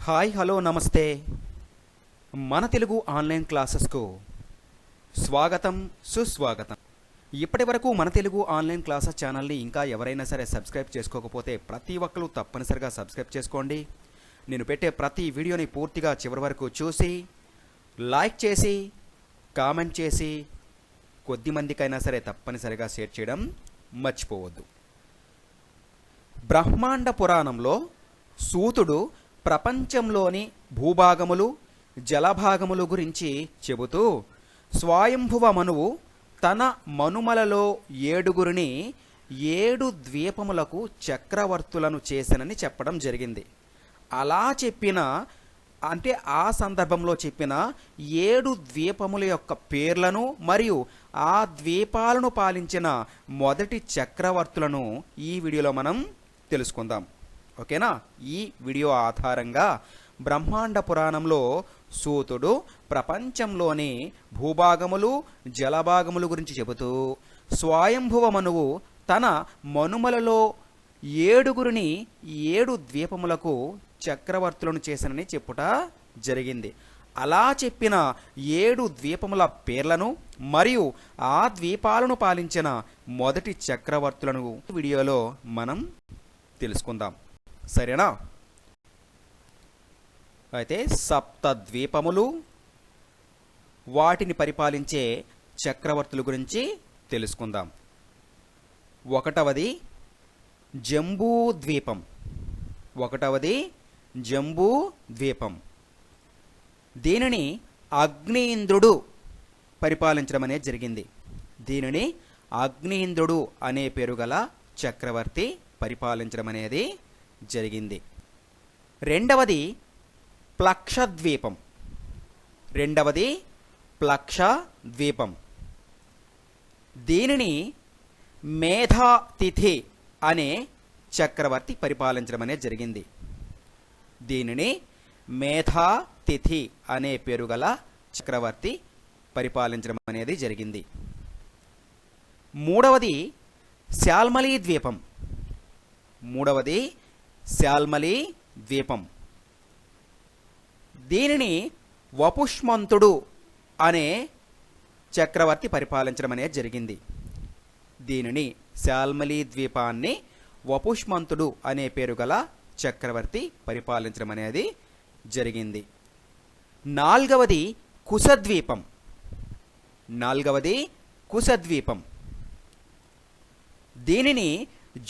Hi hello నమస్తే మన Telugu online క్లాసెస్కు స్వాగతం సుస్వాగతం. ఇప్పటి వరకు మన తెలుగు ఆన్లైన్ క్లాసెస్ ఛానల్ని ఇంకా ఎవరైనా సరే సబ్స్క్రైబ్ చేసుకోకపోతే ప్రతి ఒక్కరు తప్పనిసరిగా సబ్స్క్రైబ్ చేసుకోండి. నేను పెట్టే ప్రతి వీడియోని పూర్తిగా చివరి వరకు చూసి లైక్ చేసి కామెంట్ చేసి కొద్ది మందికైనా సరే తప్పనిసరిగా షేర్ చేయడం మర్చిపోవద్దు. బ్రహ్మాండ పురాణంలో సూతుడు ప్రపంచంలోని భూభాగములు జలభాగములు గురించి చెబుతూ స్వయంభువ మనువు తన మనుమలలో 7 7 ద్వీపములకు చక్రవర్తులను చేసనని చెప్పడం జరిగింది. అలా చెప్పిన ఆ సందర్భంలో చెప్పిన 7 ద్వీపముల యొక్క పేర్లను మరియు ఆ ద్వీపాలను పాలించిన మొదటి చక్రవర్తులను ఈ వీడియోలో మనం తెలుసుకుందాం. ఓకేనా? ఈ వీడియో ఆధారంగా బ్రహ్మాండ పురాణంలో సూతుడు ప్రపంచంలోని భూభాగములు జలభాగములు గురించి చెబుతూ స్వయంభువ మనువు తన మనుమలలో 7 7 ద్వీపములకు చక్రవర్తులను చేసనని చెప్పుట జరిగింది. అలా చెప్పిన 7 ద్వీపముల పేర్లను మరియు ఆ ద్వీపాలను పాలించిన మొదటి చక్రవర్తులను వీడియోలో మనం తెలుసుకుందాం. సరేనా? అయితే సప్తద్వీపములు వాటిని పరిపాలించే చక్రవర్తుల గురించి తెలుసుకుందాం. 1వది జంబూద్వీపం. 1వది జంబూద్వీపం. దీనిని అగ్నియింద్రుడు పరిపాలించడం అనేది జరిగింది. దీనిని అగ్నియింద్రుడు అనే పేరు గల చక్రవర్తి పరిపాలించడం అనేది జరిగింది. 2వది ప్లక్షద్వీపం. 2వది ప్లక్షద్వీపం. దీనిని మేధాతిథి అనే చక్రవర్తి పరిపాలించడం అనేది జరిగింది. దీనిని మేధాతిథి అనే పేరు గల చక్రవర్తి పరిపాలించడం అనేది జరిగింది. 3వది శాల్మలి ద్వీపం. 3వది శాల్మలి ద్వీపం. దీనిని వపుష్మంతుడు అనే చక్రవర్తి పరిపాలించడం అనేది జరిగింది. దీనిని శాల్మలి ద్వీపాన్ని వపుష్మంతుడు అనే పేరు గల చక్రవర్తి పరిపాలించడం అనేది జరిగింది. 4వది కుశద్వీపం. 4వది కుశద్వీపం. దీనిని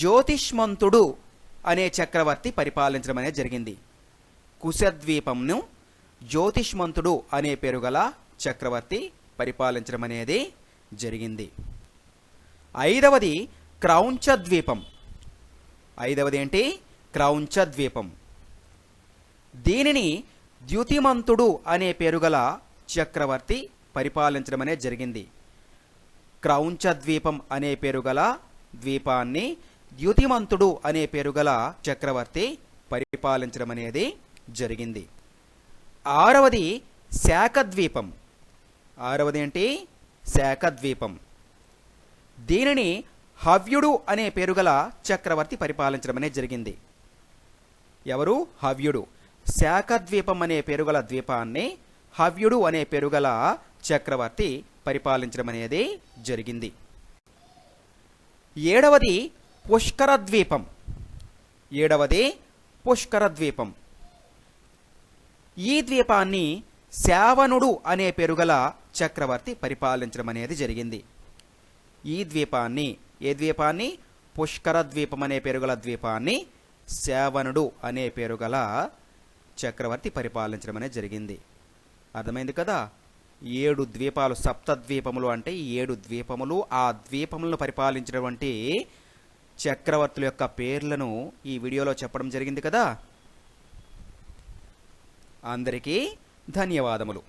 జ్యోతిష్మంతుడు అనే చక్రవర్తి పరిపాలించడం అనేది జరిగింది. కుశద్వీపంను జ్యోతిష్మంతుడు అనే పేరు గల చక్రవర్తి పరిపాలించడం అనేది జరిగింది. 5వది క్రౌంచద్వీపం. 5వది ఏంటి? క్రౌంచద్వీపం. దీనిని ద్యుతిమంతుడు అనే పేరు గల చక్రవర్తి పరిపాలించడం అనేది జరిగింది. క్రౌంచద్వీపం అనే పేరు గల ద్వీపాన్ని ద్యుతిమంతుడు అనే పేరు గల చక్రవర్తి పరిపాలించడం అనేది జరిగింది. 6వది శాకద్వీపం. 6వది ఏంటి? శాకద్వీపం. దీనిని హవ్యుడు అనే పేరు గల చక్రవర్తి పరిపాలించడం అనేది జరిగింది. ఎవరు? హవ్యుడు. శాకద్వీపం అనే పేరు గల ద్వీపాన్ని హవ్యుడు అనే పేరు గల చక్రవర్తి పరిపాలించడం అనేది జరిగింది. 7వది పుష్కరద్వీపం. 7వది పుష్కరద్వీపం. ఈ ద్వీపాన్ని శావనుడు అనే పేరు గల చక్రవర్తి పరిపాలించడం అనేది జరిగింది. ఈ ద్వీపాన్ని పుష్కరద్వీపం అనే పేరు గల ద్వీపాన్ని శావనుడు అనే పేరు గల చక్రవర్తి పరిపాలించడం అనేది జరిగింది. అర్థమైంది కదా? 7 ద్వీపాలు, సప్తద్వీపములు అంటే 7 ద్వీపములు. ఆ ద్వీపములను పరిపాలించినటువంటి చక్రవర్తుల యొక్క పేర్లను ఈ వీడియోలో చెప్పడం జరిగింది కదా. అందరికీ ధన్యవాదములు.